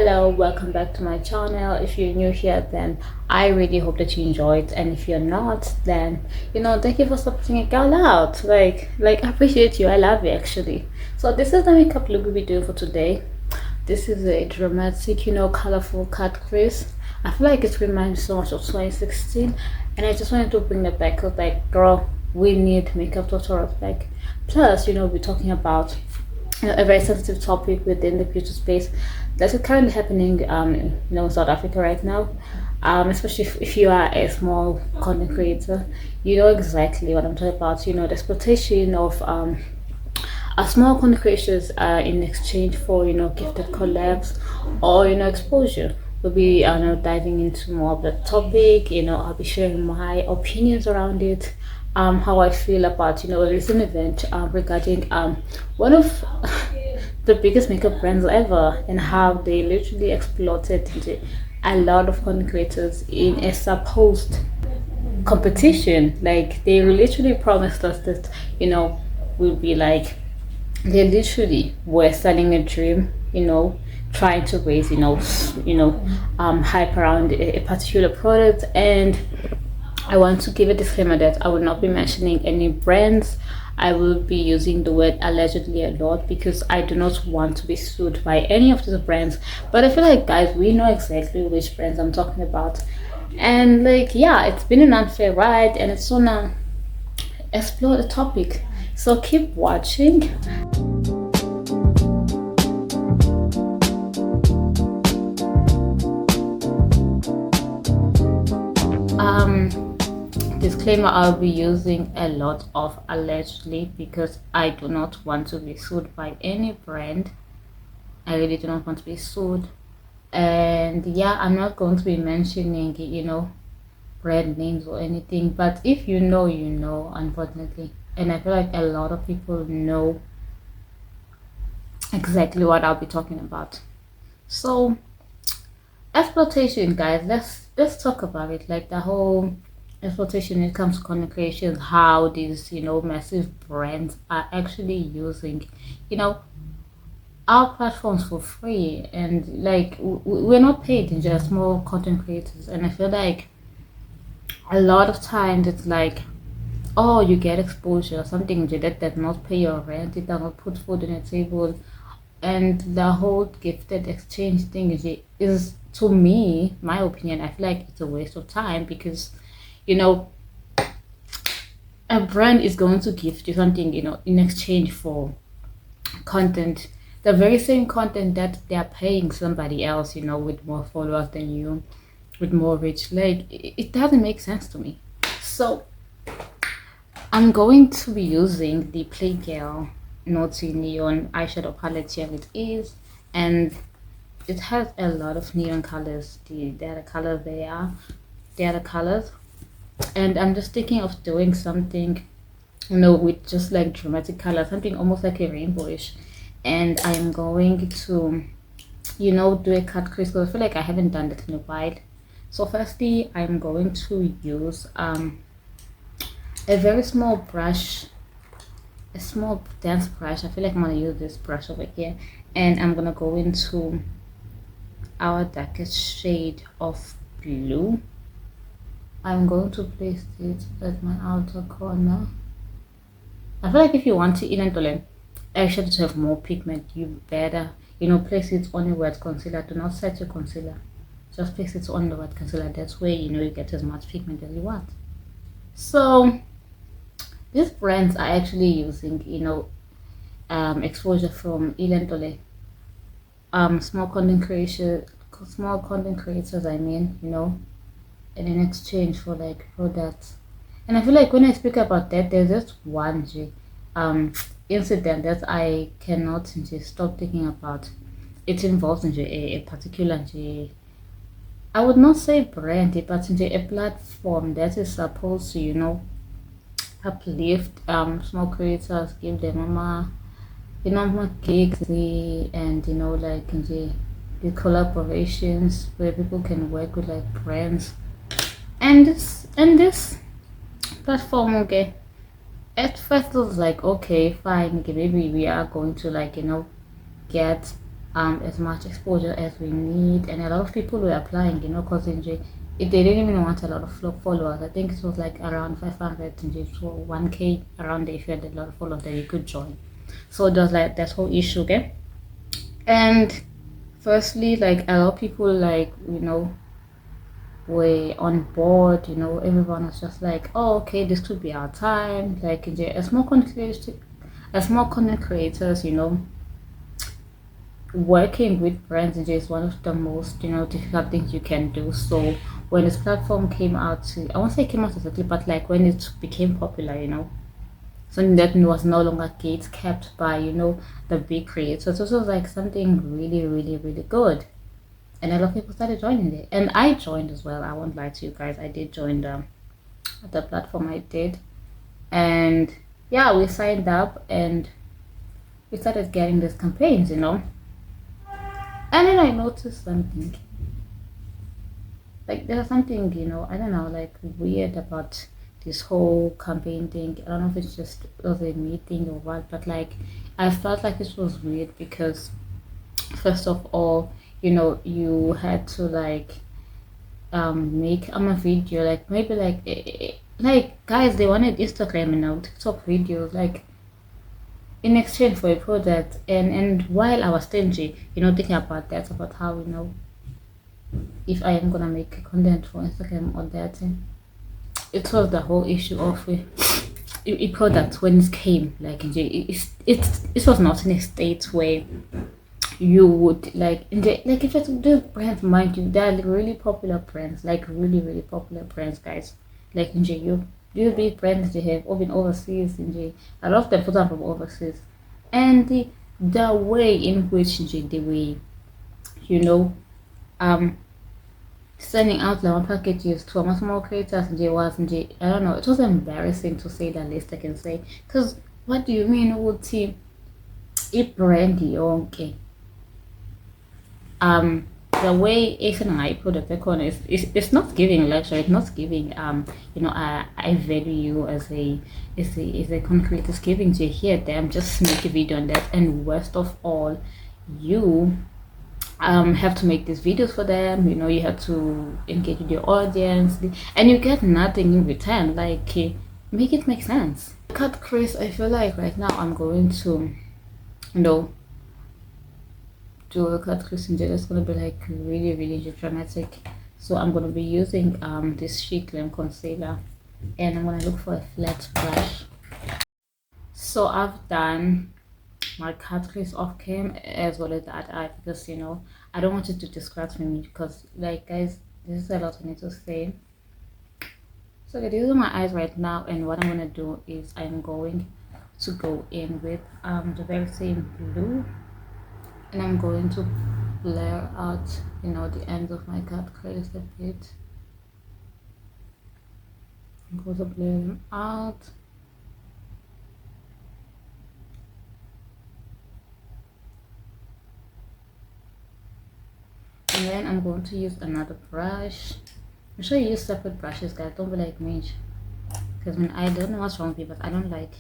Hello, welcome back to my channel. If you're new here, then I really hope that you enjoyed, and if you're not, then thank you for supporting a girl out. I appreciate you. I love you actually. So this is the makeup look we'll be doing for today. This is a dramatic, colorful cut crease. I feel like it reminds me so much of 2016, and I just wanted to bring it back because, girl, we need makeup tutorials. Plus, we're talking about a very sensitive topic within the beauty space that is currently happening in South Africa right now, especially if you are a small content creator. You know exactly what I'm talking about. The exploitation of small content creators in exchange for gifted collabs or exposure. We'll be diving into more of the topic. I'll be sharing my opinions around it, how I feel about a recent event regarding one of the biggest makeup brands ever, and how they literally exploited a lot of content creators in a supposed competition. Like, they literally promised us that we'll be like, they literally were selling a dream, trying to raise hype around a particular product. And I want to give a disclaimer that I will not be mentioning any brands. I will be using the word allegedly a lot because I do not want to be sued by any of these brands. But I feel like, guys, we know exactly which brands I'm talking about. And yeah, it's been an unfair ride, and it's gonna explore the topic. So keep watching. Disclaimer, I'll be using a lot of allegedly because I do not want to be sued by any brand. I really do not want to be sued. And yeah, I'm not going to be mentioning brand names or anything, but if you know, unfortunately. And I feel like a lot of people know exactly what I'll be talking about. So exploitation, guys, let's talk about it. Like, the whole exploitation when it comes to content creation, how these massive brands are actually using our platforms for free. And we're not paid, in just small content creators. And I feel like a lot of times it's like, oh, you get exposure, something that does not pay your rent, it does not put food on your table. And the whole gifted exchange thing is, to me, my opinion, I feel like it's a waste of time because you know a brand is going to gift you something in exchange for content, the very same content that they're paying somebody else with more followers than you, with more reach. It doesn't make sense to me. So I'm going to be using the Playgirl Naughty Neon eyeshadow palette. Here it is, and it has a lot of neon colors. They're the colors they are. They're the colors, and I'm just thinking of doing something, with just like dramatic color, something almost like a rainbowish. And I'm going to, do a cut crease because I feel like I haven't done that in a while. So firstly, I'm going to use a very small brush, a small dense brush. I feel like I'm gonna use this brush over here, and I'm gonna go into our darkest shade of blue. I'm going to place it at my outer corner. I feel like if you want to actually to have more pigment, you better place it on your wet concealer. Do not set your concealer, just place it on the wet concealer. That's where you get as much pigment as you want. So these brands are actually using exposure from Ilentole, small content creators, I mean, and in exchange for products. And I feel like when I speak about that, there's just one incident that I cannot just stop thinking about. It involves a particular I would not say brand, but a platform that is supposed to uplift small creators, give them more gigs, and the collaborations where people can work with brands. And this platform, okay, at first it was like, okay, fine, okay, maybe we are going to get as much exposure as we need, and a lot of people were applying, because they didn't even want a lot of followers. I think it was like around 500 so 1k around there. If you had a lot of followers, then you could join. So it was like that whole issue, okay? And firstly, like a lot of people, like, were on board. Everyone was just like, oh, okay, this could be our time. Like, as more content creators, working with brands is one of the most difficult things you can do. So when this platform came out, I won't say came out exactly, but like when it became popular, something that was no longer gates kept by the big creators. So it was like something really, really, really good, and a lot of people started joining it, and I joined as well. I won't lie to you guys, I did join the platform. I did, and yeah, we signed up and we started getting these campaigns. And then I noticed something. Like there's something, I don't know, like weird about this whole campaign thing. I don't know if it's just was a me thing or what, but like I felt like it was weird because first of all, you had to like make a video, like maybe like like guys, they wanted Instagram and now TikTok videos, like in exchange for a product. And while I was stingy, thinking about that, about how if I am gonna make content for Instagram or that, it was the whole issue of a product when it came. Like it was not in a state where you would like like if it's the brands, mind you, they're like really popular brands, like really, really popular brands, guys. Like in you, these big brands they have all been overseas in a lot of them put them from overseas, and the way in which they were, you know, um sending out like packages to a small creators I don't know, it was embarrassing to say the least I can say. Because what do you mean ukuthi i-brand yonke um the way Asian I put it back on is it's not giving luxury, it's not giving I value you as a concrete. It's giving to here them just make a video on that, and worst of all, you have to make these videos for them. You have to engage with your audience, and you get nothing in return. Like make it make sense. Cut Chris, I feel like right now I'm going to you know do a cut Chris, and it's gonna be like really, really dramatic. So I'm gonna be using this Sheet Glam concealer, and I'm gonna look for a flat brush. So I've done my cat crease off cam as well as that eye, because I don't want it to distract me, because like guys, this is a lot I need to say. So okay, these are my eyes right now, and what I'm gonna do is I'm going to go in with the very same blue, and I'm going to blur out the ends of my cat crease a bit. I'm going to blur them out. And then I'm going to use another brush. I'm sure you use separate brushes, guys. Don't be like me. Because when I don't know what's wrong with me, but I don't like,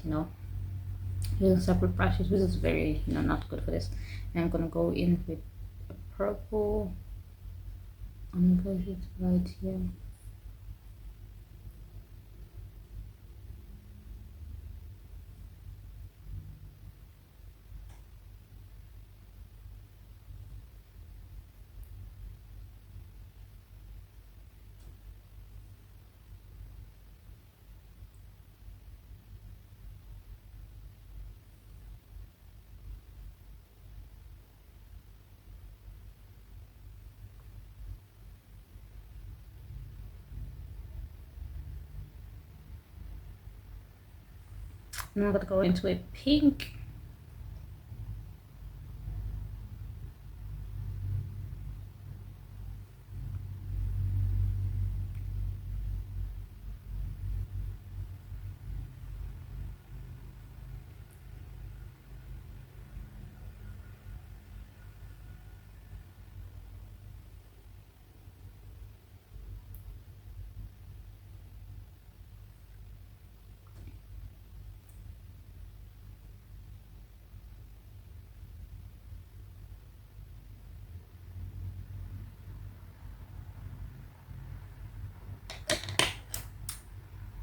using separate brushes, which is very, not good for this. And I'm gonna go in with a purple. I'm gonna put it right here. And I'm gonna go into a pink.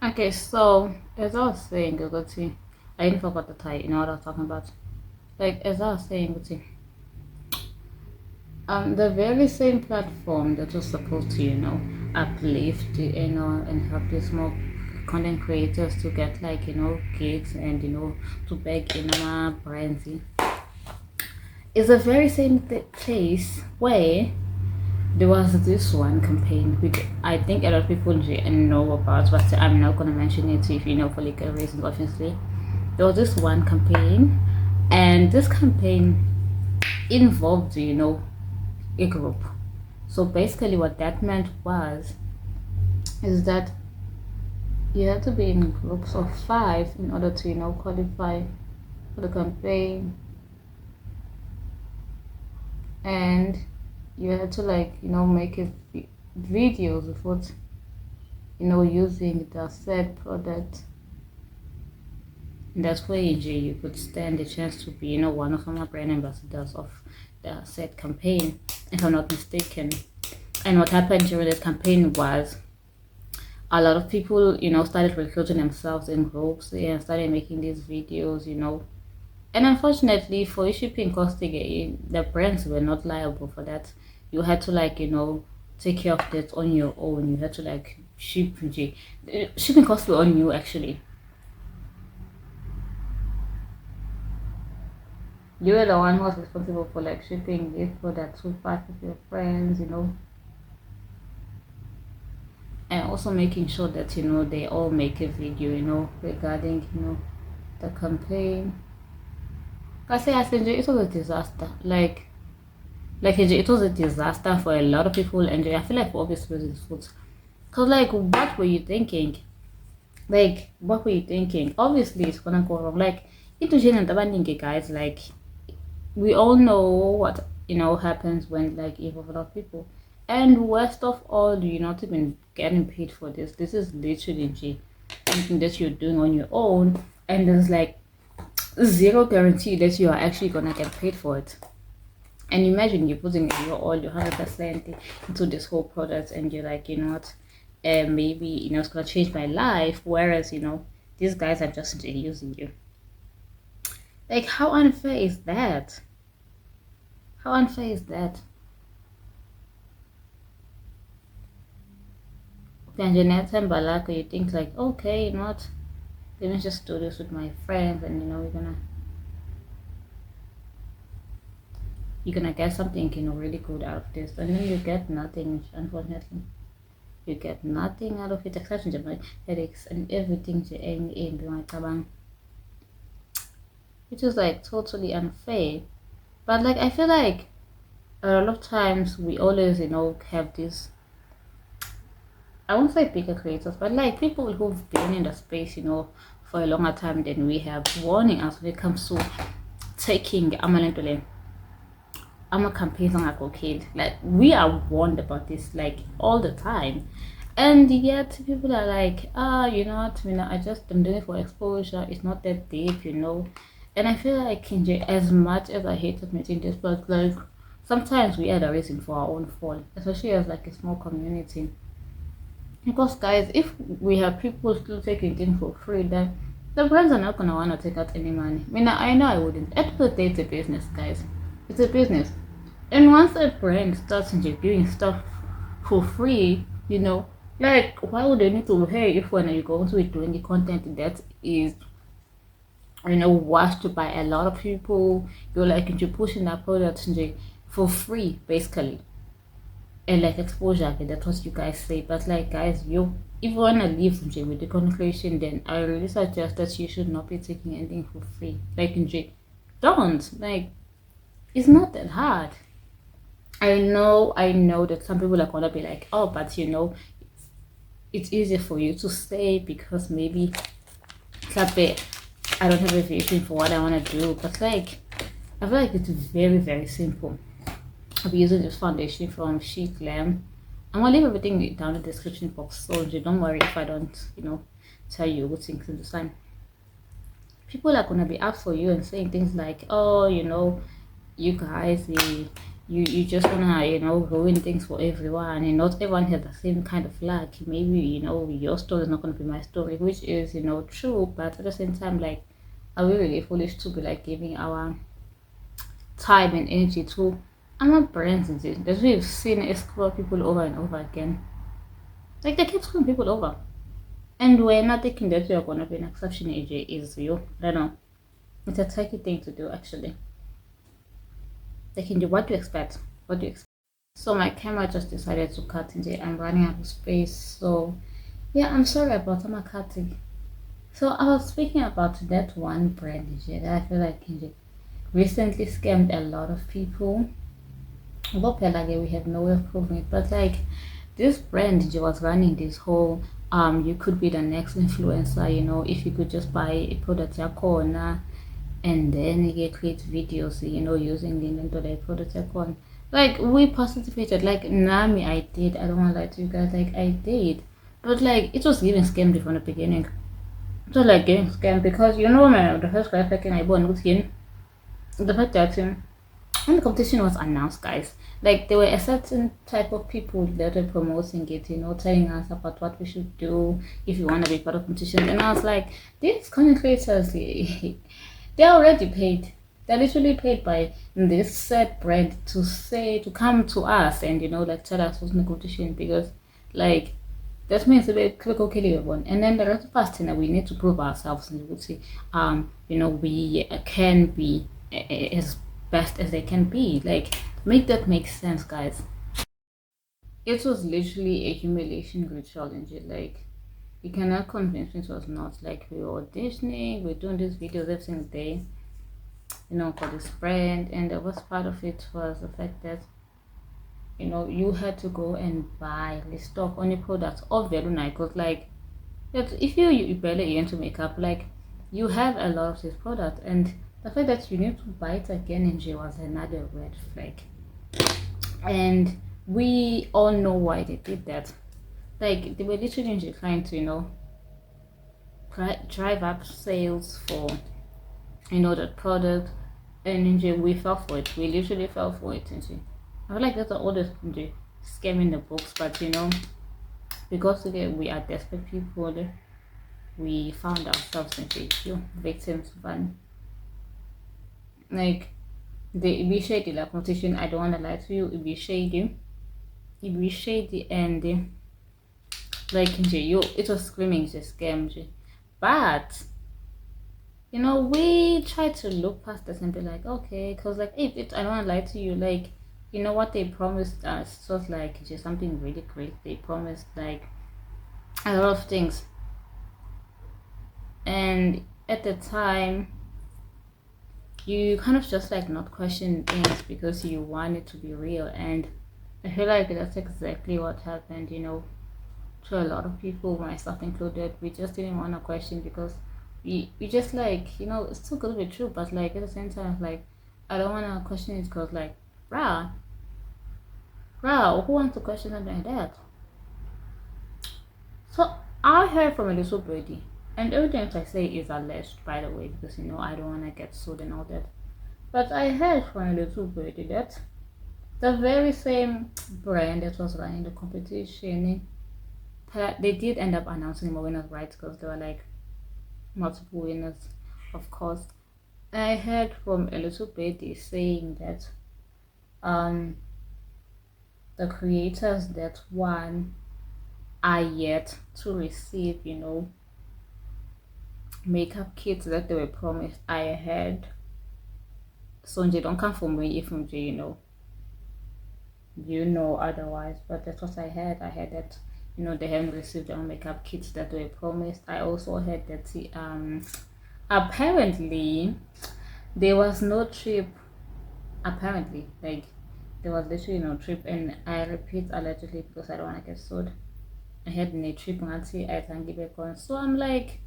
Okay, so as I was saying, Guti, I didn't forget the title. You know what I was talking about? Like as I was saying, Guti, the very same platform that was supposed to, uplift, and help these small content creators to get like, gigs and to beg in brands, is the very same place where there was this one campaign which I think a lot of people know about, but I'm not gonna mention it if you know for legal reasons, obviously. There was this one campaign, and this campaign involved, a group. So basically, what that meant is that you had to be in groups of 5 in order to, qualify for the campaign, and you had to like, make it videos with what, using the said product. And that's where you could stand a chance to be, one of our brand ambassadors of the said campaign, if I'm not mistaken. And what happened during this campaign was a lot of people, started recruiting themselves in groups and started making these videos, And unfortunately, for shipping costing, the brands were not liable for that. You had to like, take care of that on your own. You had to like shipping costs were on you actually. You were the one who was responsible for like shipping this product to 5 of your friends, and also making sure that they all make a video, regarding the campaign. I say, it was a disaster. It was a disaster for a lot of people, and I feel like for obvious reasons, because like, what were you thinking? Like, what were you thinking? Obviously, it's gonna go wrong. Like, it was guys. Like, we all know what happens when like you have a lot of people, and worst of all, you're not even getting paid for this. This is literally something that you're doing on your own, and there's like zero guarantee that you are actually gonna get paid for it. And imagine you're putting your 100% into this whole product, and you're like, you know what, maybe it's gonna change my life, whereas these guys are just using you. Like, how unfair is that? How unfair is that? Then Jeanette and Balaka, you think like, okay, you know what? Let me just do this with my friends, and you're gonna get something really good out of this, and then you get nothing. Unfortunately, you get nothing out of it except my headaches and everything. Which is like totally unfair. But like, I feel like a lot of times we always have this, I won't say bigger creators, but like people who've been in the space for a longer time than we have, warning us when it comes to taking campaigns on kid. Like, we are warned about this like all the time, and yet people are like, you know what, I just am doing it for exposure, it's not that deep, And I feel like as much as I hate admitting this, but like sometimes we are the reason for our own fall, especially as like a small community. Because guys, if we have people still taking things for free, then the brands are not gonna wanna take out any money. I know I wouldn't. At the end of the day, it's a business, guys. It's a business. And once a brand starts doing stuff for free, like, why would they need to pay if when you're going to be doing the content that is watched by a lot of people, you're like into pushing that product for free basically, and like exposure, okay, that's what you guys say. But like, guys, if you want to leave with the conclusion, then I really suggest that you should not be taking anything for free. Like, don't, like, it's not that hard. I know that some people are gonna be like, oh, but it's easier for you to say because maybe I don't have a vision for what I want to do. But like, I feel like it's very, very simple. I'll be using this foundation from Grwm. I'm gonna leave everything down in the description box, so don't worry if I don't, tell you what things in the sign. People are gonna be up for you and saying things like, oh, you guys, you just wanna, ruin things for everyone, and not everyone has the same kind of luck. Maybe, your story is not gonna be my story, which is, true, but at the same time, like, are we really foolish to be like giving our time and energy to our brands and this? That we've seen it screw people over and over again. Like, they keep screwing people over. And we're not thinking that you're gonna be an exception, AJ is you. I don't know. It's a tricky thing to do actually. They can do, what do you expect? What do you expect? So my camera just decided to cut into. I'm running out of space. So yeah, I'm sorry about my cutting. So I was speaking about that one brand that I feel like recently scammed a lot of people. But like we have no way of proving it. But like this brand was running this whole you could be the next influencer, if you could just buy a product corner and then you create videos, using the inventory product icon. Like we participated, like Nami, I did. I don't want to lie to you guys, like I did, but like it was getting scammed from the beginning. It was like getting scammed because man, the first guy I bought with him, the fact that when the competition was announced, guys, like there were a certain type of people that were promoting it, telling us about what we should do if you want to be part of competition. And I was like, these content creators, they're already paid. They're literally paid by this said brand to come to us and like tell us what's in the competition, because like that means we click okay one, and then the rest of us we need to prove ourselves, and we would say we can be as best as they can be. Like, make that make sense, guys. It was literally a humiliation grid challenge. Like, you cannot convince me it was not. Like, we were auditioning, we're doing these videos every single day, for this brand, and the worst part of it was the fact that you had to go and buy the stock on your products of Veruna, because like if you barely into makeup, like you have a lot of this product, and the fact that you need to buy it again in J was another red flag. And we all know why they did that. Like they were literally trying to drive up sales for that product, and we fell for it. We literally fell for it. And I feel like that's the oldest scam in the books, but because we are desperate people, we found ourselves in few victims of one. Like we shady, like competition. I don't want to lie to you. It be shady. It be shady, and like it was screaming it's a scam. But we try to look past this and be like, okay, because like if I don't want to lie to you, like what they promised us was like just something really great. They promised like a lot of things, and at the time you kind of just like not question things because you want it to be real. And I feel like that's exactly what happened, to a lot of people, myself included. We just didn't want to question because we just like, it's too good to be true, but like at the same time, like I don't want to question it because like, bruh, who wants to question something like that? So I heard from a little birdie, and everything I say is alleged, by the way, because I don't want to get sued and all that. But I heard from a little birdie that the very same brand that was running the competition, they did end up announcing more winners, right? Because there were like multiple winners, of course. I heard from a little birdie saying that the creators that won are yet to receive, makeup kits that they were promised. I heard. So don't come for me if otherwise, but that's what I heard. I heard that they haven't received their makeup kits that they were promised. I also heard that apparently there was no trip. Apparently, like there was literally no trip, and I repeat allegedly because I don't want to get sued. I had no trip until I can give it on. So I'm like,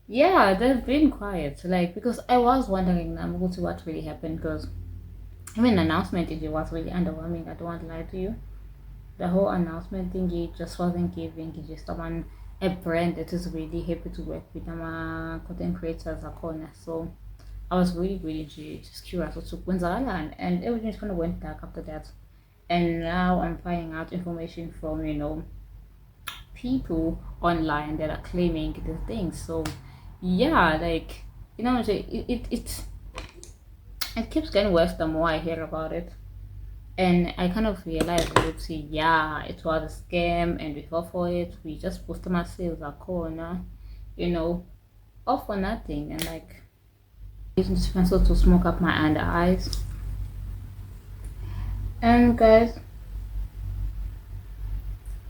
yeah, they've been quiet. Like because I was wondering what really happened, because the announcement it was really underwhelming. I don't want to lie to you. The whole announcement thing it just wasn't giving. It just someone a brand that is really happy to work with content creators are corner. So I was really just curious what took Windsor, and everything just kind of went dark after that. And now I'm finding out information from people online that are claiming the things. So yeah, like it keeps getting worse the more I hear about it. And I kind of realized, oopsie, yeah, it was a scam and we fell for it. We just boosted ourselves a corner, you know, all for nothing. And like using this pencil to smoke up my under eyes. And guys,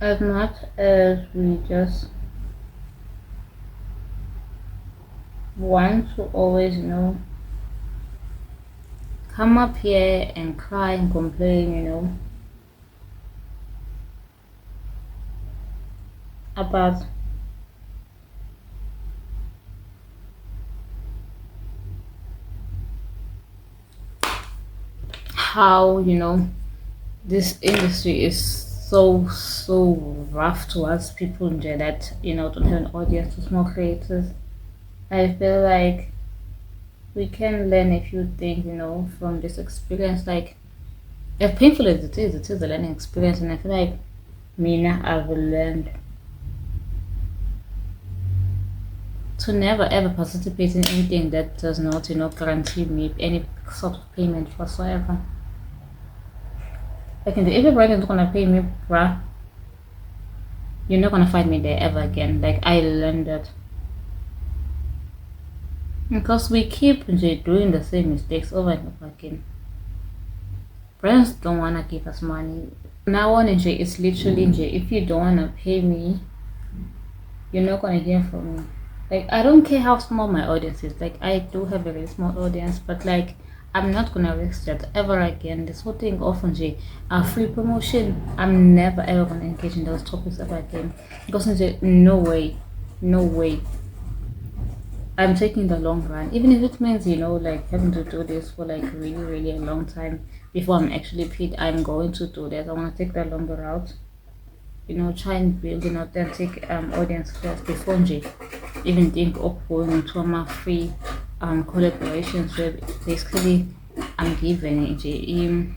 as much as we just want to always, come up here and cry and complain, about how, this industry is so rough towards people in there that, don't have an audience to small creators. I feel like we can learn a few things, from this experience. Like, as painful as it is a learning experience, and I feel like Mina, I've learned to never ever participate in anything that does not, guarantee me any sort of payment whatsoever. Like, if your brand is gonna pay me, bruh, you're not gonna find me there ever again. Like, I learned that because we keep doing the same mistakes over and over again. Brands don't wanna give us money. Now on it's literally if you don't wanna pay me, you're not gonna hear from me. Like, I don't care how small my audience is. Like, I do have a very small audience, but like I'm not gonna risk that ever again. This whole thing often free promotion. I'm never ever gonna engage in those topics ever again. Because no way, no way. I'm taking the long run. Even if it means, like having to do this for like really a long time before I'm actually paid, I'm going to do that. I wanna take the longer route. Try and build an authentic audience first before even think of going into a free collaborations where basically I'm given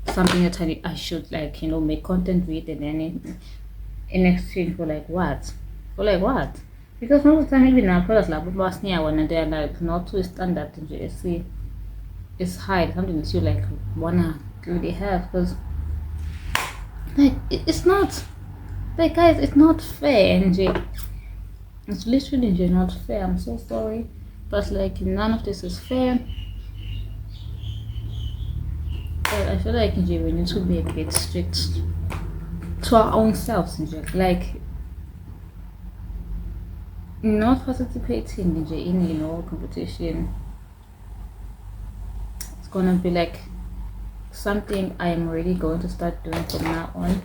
something that I should like make content with, and then in exchange for like what? For like what? Because most of the time even our products like one and they're like not to standard in JSC. It's high, something that you like wanna really have, because like it's not like, guys, it's not fair, NJ. It's literally not fair. I'm so sorry, but like none of this is fair. But I feel like NJ, we need to be a bit strict to our own selves, NJ. Like, not participating NJ in competition. It's gonna be like something I am really going to start doing from now on.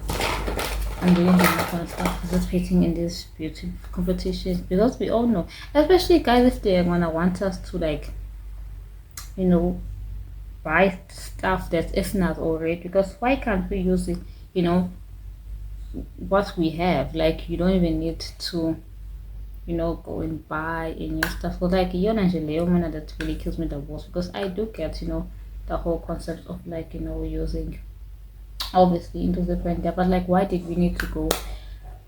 I'm really not gonna start participating in this beauty competition, because we all know, especially guys, if they wanna want us to like, buy stuff that is not already. Because why can't we use it? What we have. Like, you don't even need to, go and buy a new stuff. But like, that really kills me the most, because I do get, the whole concept of like, using obviously into the brand. But like, why did we need to go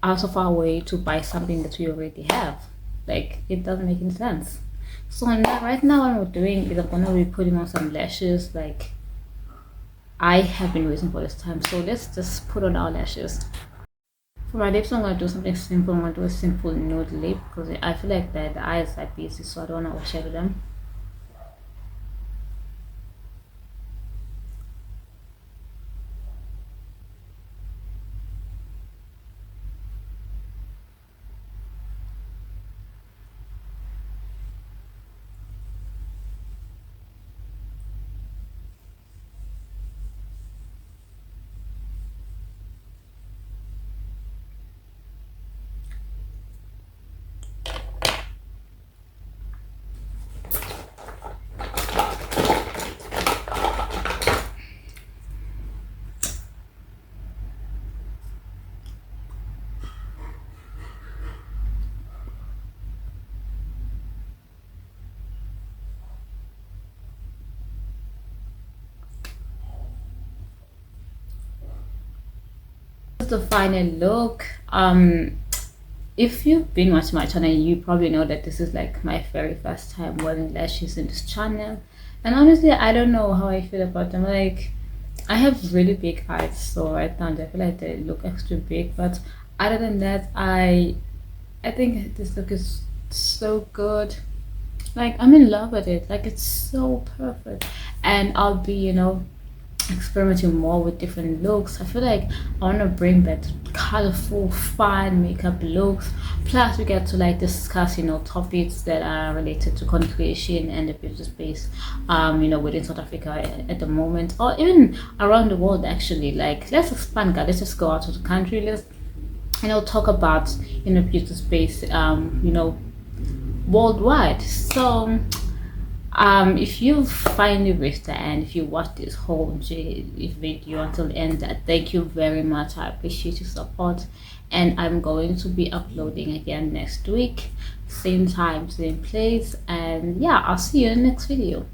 out of our way to buy something that we already have? Like, it doesn't make any sense. So now, right now, what I'm doing is I'm gonna be putting on some lashes. Like, I have been waiting for this time, so let's just put on our lashes. For my lips, I'm gonna do something simple. I'm gonna do a simple nude lip, because I feel like the eyes are busy, so I don't want to overshadow them. The final look. If you've been watching my channel, you probably know that this is like my very first time wearing lashes in this channel, and honestly I don't know how I feel about them. Like, I have really big eyes, so right now I feel like they look extra big, but other than that, I think this look is so good. Like, I'm in love with it. Like, it's so perfect. And I'll be, experimenting more with different looks. I feel like I want to bring back colorful, fun makeup looks. Plus, we get to like discuss, topics that are related to content creation and the beauty space, within South Africa at the moment, or even around the world. Actually, like, let's expand, guys. Let's just go out of the country. Let's, talk about beauty space, worldwide. So if you finally reached the end, if you watched this whole video until the end, thank you very much. I appreciate your support, and I'm going to be uploading again next week, same time, same place, and yeah, I'll see you in the next video.